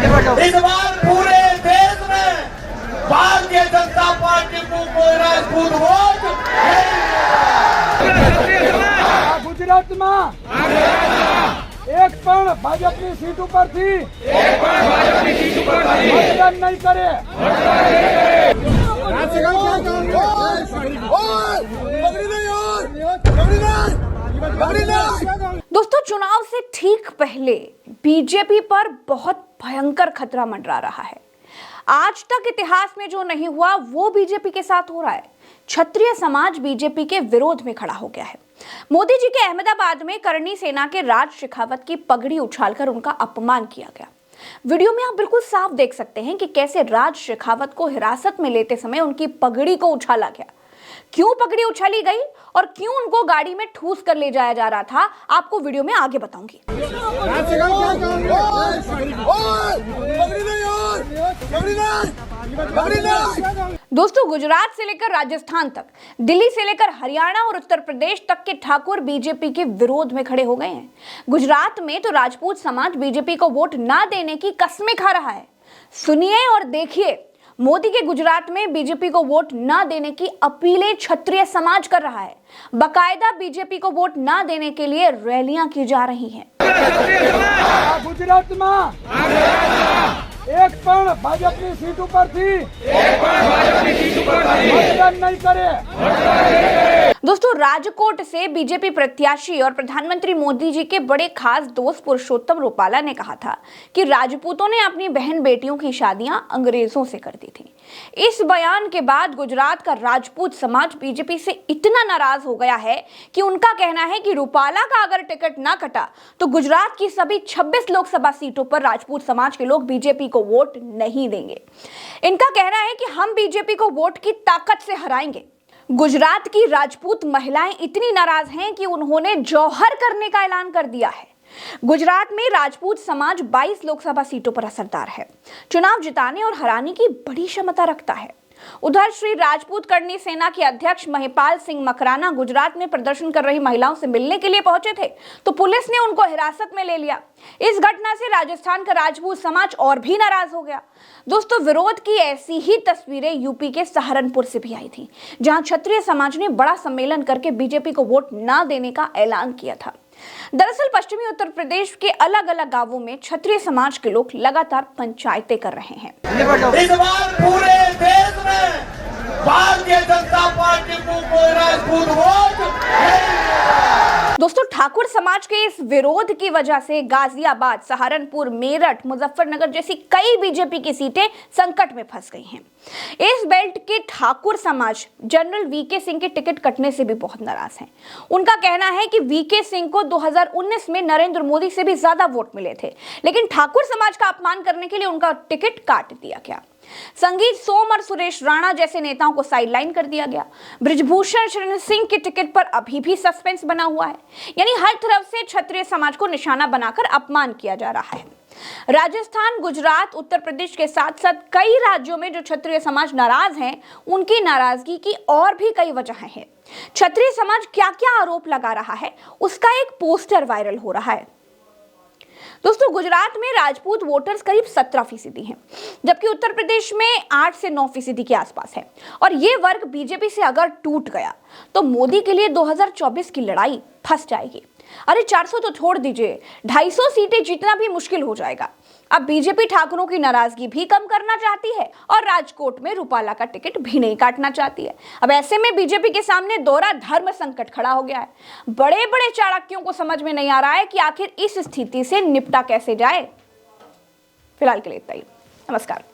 इस बार पूरे देश में भारतीय जनता पार्टी को कोई राजपूत वोट ગુજરાતમાં એક પણ ભાજપની સીટ ઉપરથી મતદાન નહીં કરે। दोस्तों, चुनाव से ठीक पहले बीजेपी पर बहुत भयंकर खतरा मंडरा रहा है। आज तक इतिहास में जो नहीं हुआ वो बीजेपी के साथ हो रहा है। क्षत्रिय समाज बीजेपी के विरोध में खड़ा हो गया है। मोदी जी के अहमदाबाद में करणी सेना के राज शेखावत की पगड़ी उछालकर उनका अपमान किया गया। वीडियो में आप बिल्कुल साफ देख सकते हैं कि कैसे राज शेखावत को हिरासत में लेते समय उनकी पगड़ी को उछाला गया। क्यों पगड़ी उछाली गई और क्यों उनको गाड़ी में ठूस कर ले जाया जा रहा था, आपको वीडियो में आगे बताऊंगी। दोस्तों, गुजरात से लेकर राजस्थान तक, दिल्ली से लेकर हरियाणा और उत्तर प्रदेश तक के ठाकुर बीजेपी के विरोध में खड़े हो गए हैं। गुजरात में तो राजपूत समाज बीजेपी को वोट ना देने की कस्में खा रहा है। सुनिए और देखिए, मोदी के गुजरात में बीजेपी को वोट ना देने की अपीलें क्षत्रिय समाज कर रहा है। बकायदा बीजेपी को वोट ना देने के लिए रैलियां की जा रही हैं। गुजरात में एक पण भाजपनी सीट उपरથી મતદાન નહીં કરે। दोस्तों, राजकोट से बीजेपी प्रत्याशी और प्रधानमंत्री मोदी जी के बड़े खास दोस्त पुरुषोत्तम रूपाला ने कहा था कि राजपूतों ने अपनी बहन बेटियों की शादियां अंग्रेजों से कर दी थी। इस बयान के बाद गुजरात का राजपूत समाज बीजेपी से इतना नाराज हो गया है कि उनका कहना है कि रूपाला का अगर टिकट ना कटा तो गुजरात की सभी 26 लोकसभा सीटों पर राजपूत समाज के लोग बीजेपी को वोट नहीं देंगे। इनका कहना है कि हम बीजेपी को वोट की ताकत से हराएंगे। गुजरात की राजपूत महिलाएं इतनी नाराज हैं कि उन्होंने जौहर करने का ऐलान कर दिया है। गुजरात में राजपूत समाज 22 लोकसभा सीटों पर असरदार है, चुनाव जिताने और हराने की बड़ी क्षमता रखता है। उधर श्री राजपूत करणी सेना के अध्यक्ष महिपाल सिंह मकराना गुजरात में प्रदर्शन कर रही महिलाओं से मिलने के लिए पहुंचे थे तो पुलिस ने उनको हिरासत में ले लिया। इस घटना से राजस्थान का राजपूत समाज और भी नाराज हो गया। दोस्तों, विरोध की ऐसी ही तस्वीरें यूपी के सहारनपुर से भी आई थी, जहां क्षत्रिय समाज ने बड़ा सम्मेलन करके बीजेपी को वोट न देने का ऐलान किया था। दरअसल पश्चिमी उत्तर प्रदेश के अलग अलग गांवों में क्षत्रिय समाज के लोग लगातार पंचायतें कर रहे हैं। इस बार पूरे देश में भारतीय जनता पार्टी को कोई राजपूत वोट दोस्तों, ठाकुर समाज के इस विरोध की वजह से गाजियाबाद, सहारनपुर, मेरठ, मुजफ्फरनगर जैसी कई बीजेपी की सीटें संकट में फंस गई हैं। इस बेल्ट के ठाकुर समाज जनरल वीके सिंह के टिकट कटने से भी बहुत नाराज हैं। उनका कहना है कि वीके सिंह को 2019 में नरेंद्र मोदी से भी ज्यादा वोट मिले थे, लेकिन ठाकुर समाज का अपमान करने के लिए उनका टिकट काट दिया गया। संगीत सोम और सुरेश राणा जैसे नेताओं को साइडलाइन कर दिया गया। बृजभूषण शरण सिंह के टिकट पर अभी भी सस्पेंस बना हुआ है। यानी हर तरफ से क्षत्रिय समाज को निशाना बनाकर अपमान किया जा रहा है। राजस्थान, गुजरात, उत्तर प्रदेश के साथ साथ कई राज्यों में जो क्षत्रिय समाज नाराज हैं, उनकी नाराजगी की और भी कई वजहें हैं। क्षत्रिय समाज क्या क्या आरोप लगा रहा है, उसका एक पोस्टर वायरल हो रहा है। दोस्तों, गुजरात में राजपूत वोटर्स करीब 17% हैं, जबकि उत्तर प्रदेश में 8 से 9% के आसपास है। और ये वर्ग बीजेपी से अगर टूट गया तो मोदी के लिए 2024 की लड़ाई फंस जाएगी। अरे 400 तो छोड़ दीजिए, 250 सीटें जीतना भी मुश्किल हो जाएगा। अब बीजेपी ठाकुरों की नाराजगी भी कम करना चाहती है और राजकोट में रूपाला का टिकट भी नहीं काटना चाहती है। अब ऐसे में बीजेपी के सामने दोहरा धर्म संकट खड़ा हो गया है। बड़े बड़े चाणक्यों को समझ में नहीं आ रहा है कि आखिर इस स्थिति से निपटा कैसे जाए। फिलहाल के लिए इतना ही। नमस्कार।